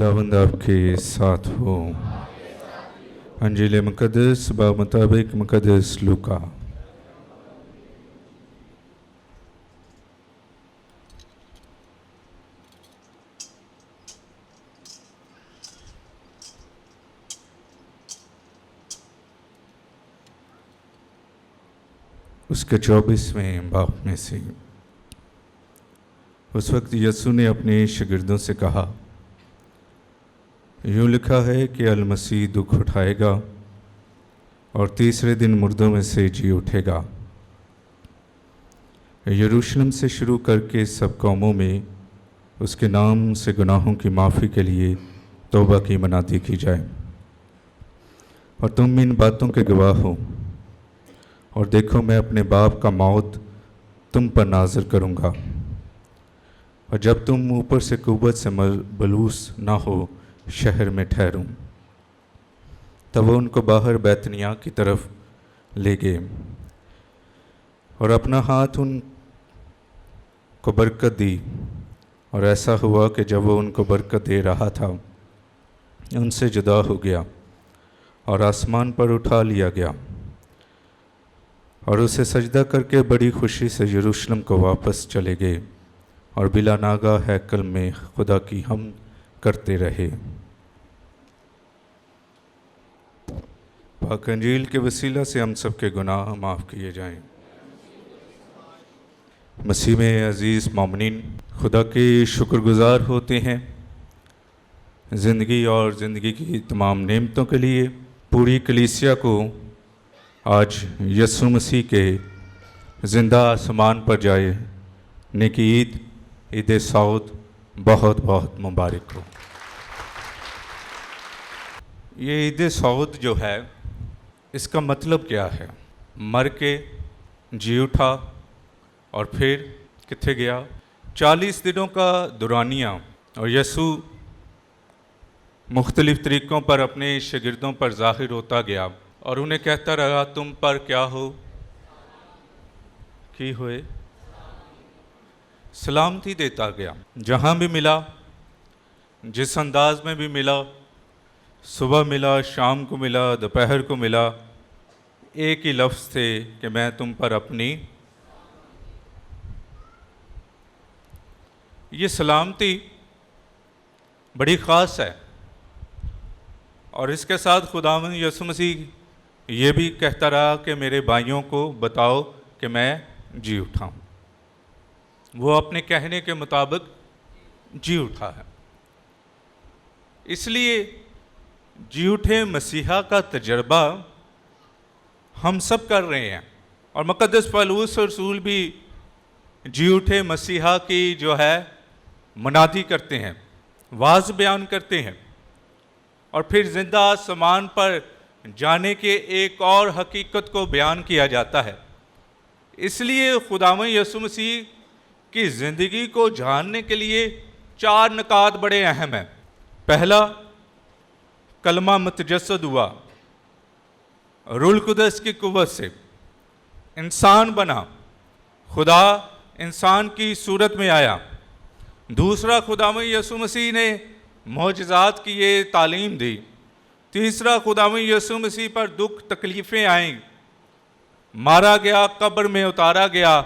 खुदावंद आपके साथ हो। अंजील मुक़द्दस मुताबिक मुक़द्दस लूका। उसके 24वें बाब में से। उस वक्त यीशु ने अपने शागिर्दों से कहा, यूँ लिखा है कि अल मसीह दुख उठाएगा और तीसरे दिन मुर्दों में से जी उठेगा। यरूशलेम से शुरू करके सब कौमों में उसके नाम से गुनाहों की माफ़ी के लिए तौबा की मनाती की जाए। और तुम इन बातों के गवाह हो। और देखो, मैं अपने बाप का मौत तुम पर नाज़िर करूँगा, और जब तुम ऊपर से कुव्वत से बलूस ना हो शहर में ठहरूं। तब वो उनको बाहर बैतनिया की तरफ ले गए और अपना हाथ उनको बरकत दी। और ऐसा हुआ कि जब वो उनको बरकत दे रहा था, उनसे जुदा हो गया और आसमान पर उठा लिया गया, और उसे सजदा करके बड़ी खुशी से यरूशलेम को वापस चले गए और बिला नागा हैकल में खुदा की हम करते रहे। पाक अंजील के वसीला से हम सब के गुनाह माफ़ किए जाएं। मसीह में अज़ीज़ मोमिनीन, खुदा के शुक्रगुज़ार होते हैं ज़िंदगी और ज़िंदगी की तमाम नेमतों के लिए। पूरी कलीसिया को आज यीशु मसीह के ज़िंदा आसमान पर जाने की ईद सऊद बहुत बहुत मुबारक हो। ये ईद सऊद जो है, इसका मतलब क्या है? मर के जी उठा और फिर किथे गया? 40 दिनों का दुरानिया। और यीशु मुख्तलिफ़ तरीक़ों पर अपने शागिर्दों पर ज़ाहिर होता गया और उन्हें कहता रहा, तुम पर क्या हो कि हुए? सलामती देता गया। जहाँ भी मिला, जिस अंदाज में भी मिला, सुबह मिला, शाम को मिला, दोपहर को मिला, एक ही लफ्ज़ थे कि मैं तुम पर अपनी। ये सलामती बड़ी ख़ास है। और इसके साथ खुदावंद यीशु मसीह ये भी कहता रहा कि मेरे भाइयों को बताओ कि मैं जी उठा हूँ। वो अपने कहने के मुताबिक जी उठा है। इसलिए जी उठे मसीहा का तजर्बा हम सब कर रहे हैं। और मुक़द्दस पौलुस रसूल भी जी उठे मसीहा की जो है मनादी करते हैं, वाज बयान करते हैं। और फिर ज़िंदा आसमान पर जाने के एक और हकीकत को बयान किया जाता है। इसलिए खुदावंद यीशु मसीह की ज़िंदगी को जानने के लिए 4 नुकात बड़े अहम हैं। पहला, कलमा मुतजस्सद हुआ, रूह कुदस की कुव्वत से इंसान बना, खुदा इंसान की सूरत में आया। दूसरा, खुदावंद यीशु मसीह ने मौजज़ात की ये तालीम दी। तीसरा, खुदावंद यीशु मसीह पर दुख तकलीफ़ें आईं, मारा गया, कब्र में उतारा गया,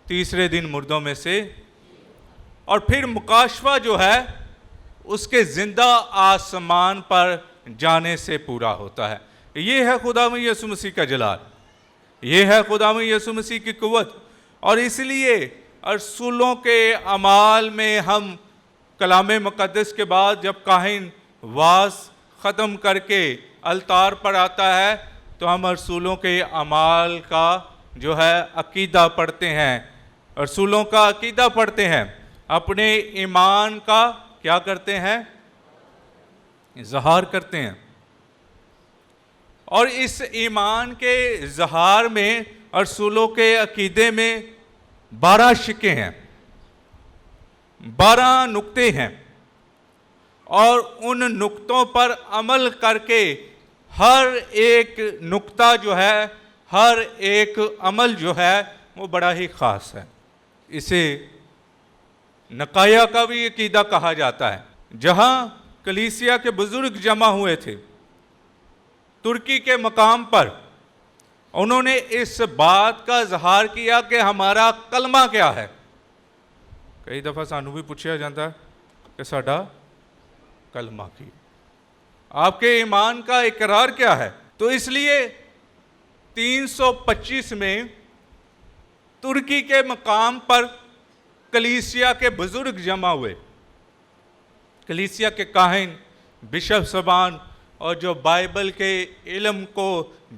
तीसरे दिन मुर्दों में से। और फिर मुकाशवा जो है उसके ज़िंदा आसमान पर जाने से पूरा होता है। ये है खुदावंद यीशु मसीह का जलाल, ये है खुदावंद यीशु मसीह की कुव्वत। और इसलिए रसूलों के अमाल में हम कलाम मुक़द्दस के बाद जब काहिन वाज ख़त्म करके अलतार पर आता है, तो हम रसूलों के अमाल का जो है अकीदा पढ़ते हैं, रसूलों का अकीदा पढ़ते हैं, अपने ईमान का क्या करते हैं? इज़हार करते हैं। और इस ईमान के इज़हार में रसूलों के अकीदे में 12 शिक्के हैं, 12 नुक्ते हैं। और उन नुक्तों पर अमल करके हर एक नुक्ता जो है, हर एक अमल जो है वो बड़ा ही ख़ास है। इसे नकाया का भी अकीदा कहा जाता है, जहाँ कलीसिया के बुजुर्ग जमा हुए थे तुर्की के मकाम पर। उन्होंने इस बात का इजहार किया कि हमारा कलमा क्या है। कई दफ़ा सानू भी पूछा जाता है कि साडा कलमा की, आपके ईमान का इकरार क्या है। तो इसलिए 325 में तुर्की के मकाम पर कलीसिया के बुजुर्ग जमा हुए। कलीसिया के काहिन, बिशप सबान और जो बाइबल के इल्म को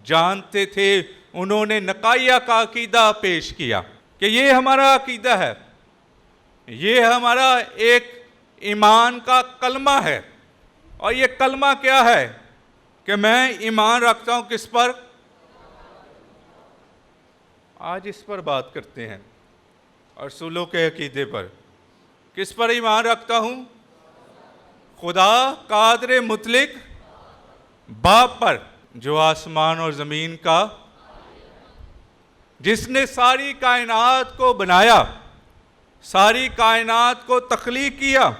जानते थे, उन्होंने नकाया का अकीदा पेश किया कि ये हमारा अकीदा है, ये हमारा एक ईमान का कलमा है। और ये कलमा क्या है कि मैं ईमान रखता हूँ किस पर। आज इस पर बात करते हैं, रसूलों के अकीदे पर। किस पर ईमान रखता हूँ? खुदा कादर मुतलिक बाप पर, जो आसमान और ज़मीन का, जिसने सारी कायनात को बनाया, सारी कायनात को तख्लीक किया,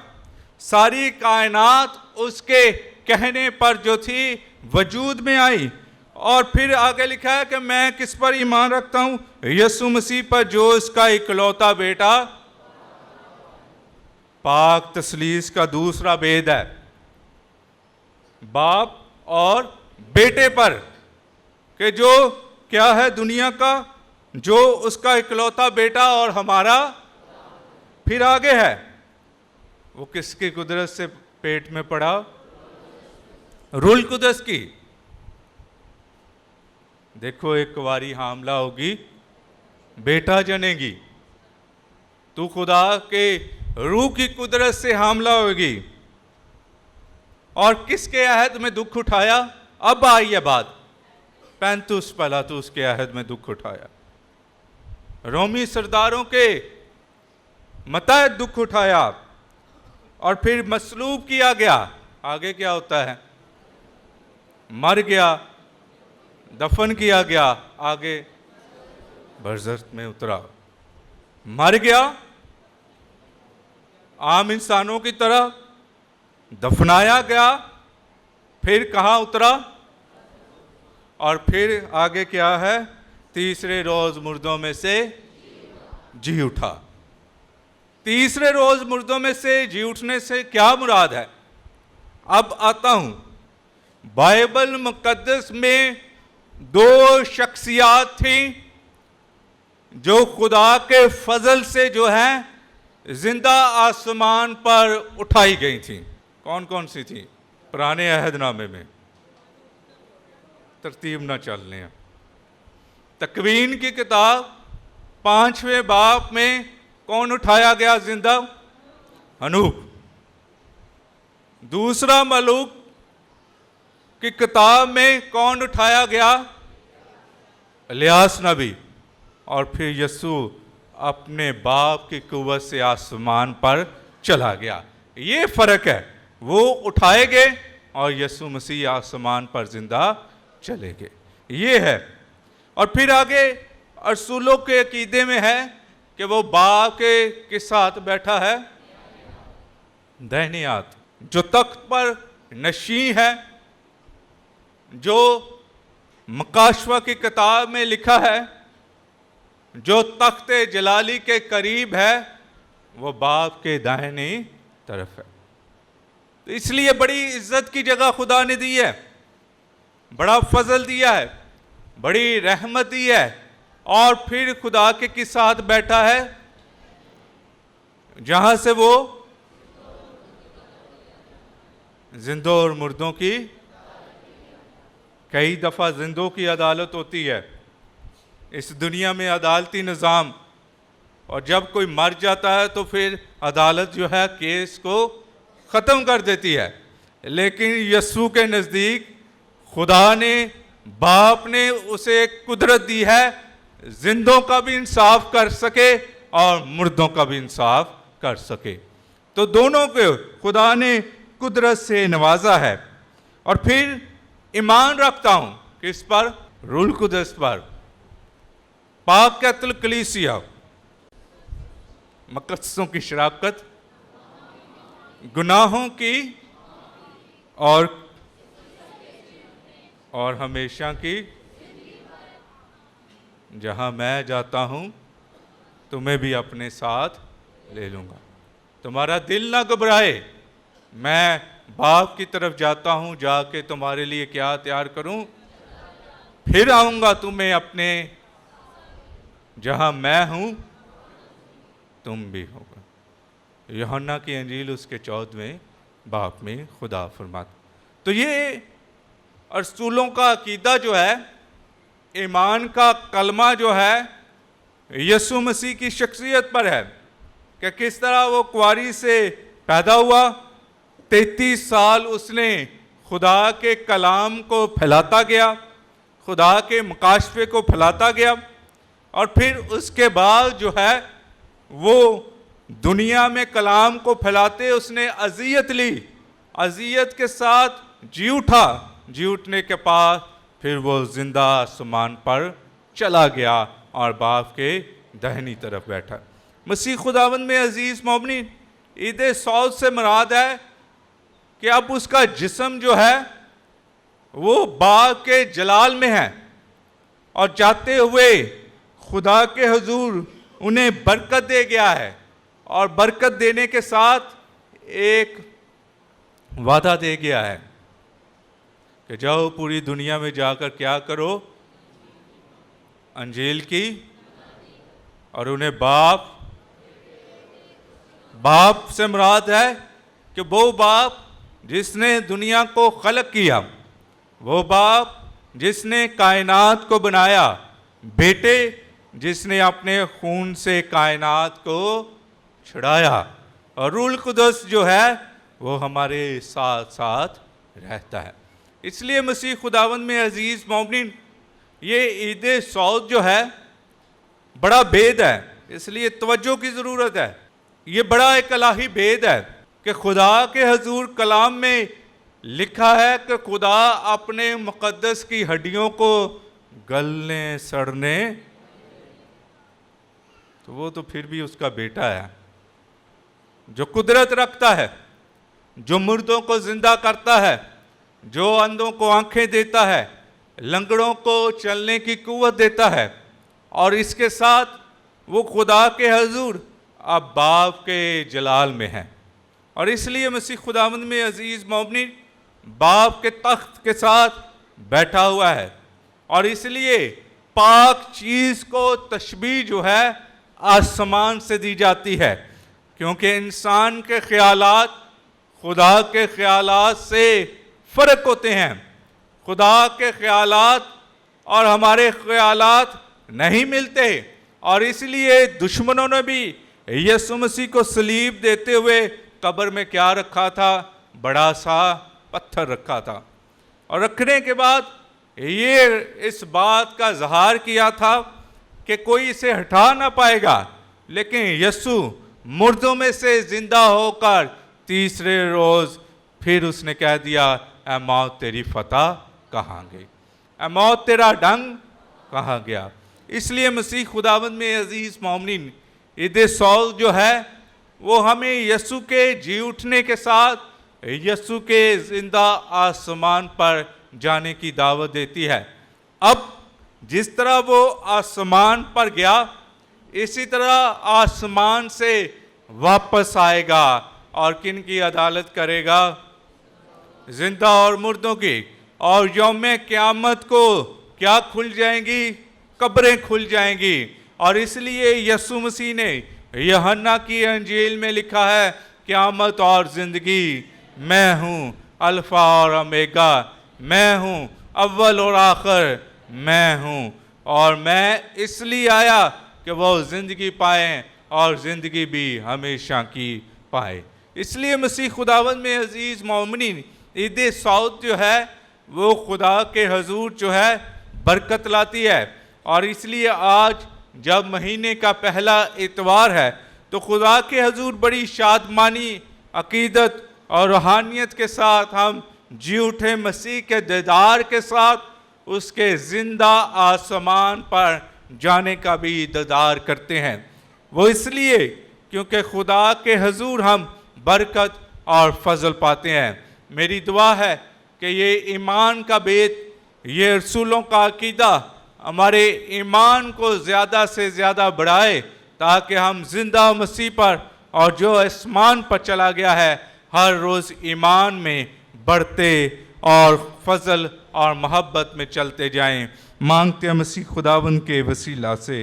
सारी कायनात उसके कहने पर जो थी वजूद में आई। और फिर आगे लिखा है कि मैं किस पर ईमान रखता हूँ? यीशु मसीह पर, जो इसका इकलौता बेटा, पाक तसलीस का दूसरा भेद है, बाप और बेटे पर, कि जो क्या है दुनिया का, जो उसका इकलौता बेटा और हमारा। फिर आगे है, वो किसकी कुदरत से पेट में पड़ा? रूल कुदस की। देखो, एक कुंवारी हामला होगी, बेटा जनेगी, तू खुदा के रूह की कुदरत से हामला होगी। और किसके अहद में दुख उठाया? अब आई है बात, पैंतुस पिलातुस के अहद में दुख उठाया, रोमी सरदारों के मताहत दुख उठाया, और फिर मसलूब किया गया। आगे क्या होता है? मर गया, दफन किया गया, आगे बरज़ख्त में उतरा, मर गया आम इंसानों की तरह, दफनाया गया, फिर कहाँ उतरा? और फिर आगे क्या है? तीसरे रोज मुर्दों में से जी उठा। तीसरे रोज मुर्दों में से जी उठने से क्या मुराद है? अब आता हूं, बाइबल मुकद्दस में दो शख्सियात थी जो खुदा के फजल से जो है जिंदा आसमान पर उठाई गई थी। कौन कौन सी थी? पुराने अहदनामे में, तरतीब ना चलने हैं। तकवीन की किताब 5वें बाब में कौन उठाया गया जिंदा? हनूक। दूसरा मलूक की किताब में कौन उठाया गया? इलियास नबी। और फिर यीशु अपने बाप की कुव्वत से आसमान पर चला गया। ये फर्क है, वो उठाए गए और यीशु मसीह आसमान पर जिंदा चले गए, ये है। और फिर आगे रसूलों के अकीदे में है कि वो बाप के साथ बैठा है, दाहिने हाथ, जो तख्त पर नशी है, जो मकाशवा की किताब में लिखा है, जो तख्ते जलाली के करीब है, वो बाप के दाहिनी तरफ है। तो इसलिए बड़ी इज्जत की जगह खुदा ने दी है, बड़ा फजल दिया है, बड़ी रहमत दी है। और फिर खुदा के साथ बैठा है जहां से वो जिंदों और मुर्दों की, कई दफा जिंदों की अदालत होती है इस दुनिया में, अदालती निज़ाम। और जब कोई मर जाता है तो फिर अदालत जो है केस को ख़त्म कर देती है। लेकिन यीशु के नज़दीक खुदा ने, बाप ने उसे एक कुदरत दी है, जिंदों का भी इंसाफ कर सके और मुर्दों का भी इंसाफ कर सके। तो दोनों को खुदा ने कुदरत से नवाजा है। और फिर ईमान रखता हूं किस पर? रूल कुदस पर, पाकतुल कलीसिया, मुकद्दसों की शराकत, गुनाहों की और हमेशा की, जहाँ मैं जाता हूँ तुम्हें भी अपने साथ ले लूँगा। तुम्हारा दिल ना घबराए, मैं बाप की तरफ जाता हूँ, जाके तुम्हारे लिए क्या तैयार करूँ, फिर आऊँगा तुम्हें अपने, जहाँ मैं हूँ तुम भी होगा। यूहन्ना की अंजील उसके 14वें बाब में खुदा फरमाता। तो ये रसूलों का अकीदा जो है, ईमान का कलमा जो है, यीशु मसीह की शख्सियत पर है कि किस तरह वो कुंवारी से पैदा हुआ, 33 साल उसने खुदा के कलाम को फैलाता गया, खुदा के मुकाशफे को फैलाता गया, और फिर उसके बाद जो है वो दुनिया में कलाम को फैलाते उसने अजियत ली, अजियत के साथ जी उठा, जी उठने के बाद फिर वो जिंदा आसमान पर चला गया और बाप के दाहिनी तरफ बैठा। मसीह खुदावंद में अजीज मोमिनीन, ईद सौद से मुराद है कि अब उसका जिस्म जो है वो बाप के जलाल में है, और जाते हुए खुदा के हुजूर उन्हें बरकत दे गया है, और बरकत देने के साथ एक वादा दे गया है कि जाओ पूरी दुनिया में जाकर क्या करो, अंजील की, और उन्हें बाप से मुराद है कि वो बाप जिसने दुनिया को खलक किया, वो बाप जिसने कायनात को बनाया, बेटे जिसने अपने खून से कायनात को छुड़ाया, और रूल कुदस जो है वो हमारे साथ साथ रहता है। इसलिए मसीह खुदावंद में अजीज मोमिनीन, ये ईद सौद जो है बड़ा भेद है, इसलिए तवज्जो की ज़रूरत है। ये बड़ा एक इलाही भेद है कि खुदा के हुजूर कलाम में लिखा है कि खुदा अपने मुकद्दस की हड्डियों को गलने सड़ने, तो वो तो फिर भी उसका बेटा है जो कुदरत रखता है, जो मुर्दों को जिंदा करता है, जो अंधों को आंखें देता है, लंगड़ों को चलने की कुव्वत देता है, और इसके साथ वो खुदा के हुजूर अब बाप के जलाल में है। और इसलिए मसीह खुदावंद में अजीज मोमिनीन बाप के तख्त के साथ बैठा हुआ है, और इसलिए पाक चीज को तशबीह जो है आसमान से दी जाती है, क्योंकि इंसान के ख्यालात खुदा के ख्यालात से फर्क होते हैं। खुदा के ख्यालात और हमारे ख्यालात नहीं मिलते, और इसलिए दुश्मनों ने भी यीशु मसीह को सलीब देते हुए कब्र में क्या रखा था, बड़ा सा पत्थर रखा था, और रखने के बाद ये इस बात का इजहार किया था कि कोई इसे हटा ना पाएगा, लेकिन यीशु मुर्दों में से जिंदा होकर तीसरे रोज फिर उसने कह दिया, ऐ मौत तेरी फतह कहाँ गई, ऐ मौत तेरा डंग कहाँ गया। इसलिए मसीह खुदावंद में अजीज मोमिनीन, ईद सौद जो है वो हमें यीशु के जी उठने के साथ यीशु के जिंदा आसमान पर जाने की दावत देती है। अब जिस तरह वो आसमान पर गया, इसी तरह आसमान से वापस आएगा, और किन की अदालत करेगा, जिंदा और मुर्दों की। और यौम क़यामत को क्या खुल जाएंगी, कब्रें खुल जाएंगी। और इसलिए यीशु मसीह ने यूहन्ना की अंजील में लिखा है, क़यामत और ज़िंदगी मैं हूँ, अल्फ़ा और ओमेगा मैं हूँ, अव्वल और आखिर मैं हूँ, और मैं इसलिए आया कि वो ज़िंदगी पाएँ और ज़िंदगी भी हमेशा की पाए। इसलिए मसीह खुदावंद में अजीज़ मोमिनीन, ईद सौद जो है वो खुदा के हुजूर जो है बरकत लाती है। और इसलिए आज जब महीने का पहला इतवार है तो खुदा के हुजूर बड़ी शादमानी, अकीदत और रूहानियत के साथ हम जी उठे मसीह के दीदार के साथ उसके ज़िंदा आसमान पर जाने का भी दीदार करते हैं। वो इसलिए क्योंकि खुदा के हुजूर हम बरकत और फजल पाते हैं। मेरी दुआ है कि ये ईमान का बेत, ये रसूलों का अकीदा हमारे ईमान को ज़्यादा से ज़्यादा बढ़ाए, ताकि हम जिंदा मसीह पर और जो आसमान पर चला गया है हर रोज़ ईमान में बढ़ते और फजल और मोहब्बत में चलते जाएं। मांगते हैं मसीह खुदावंद के वसीला से।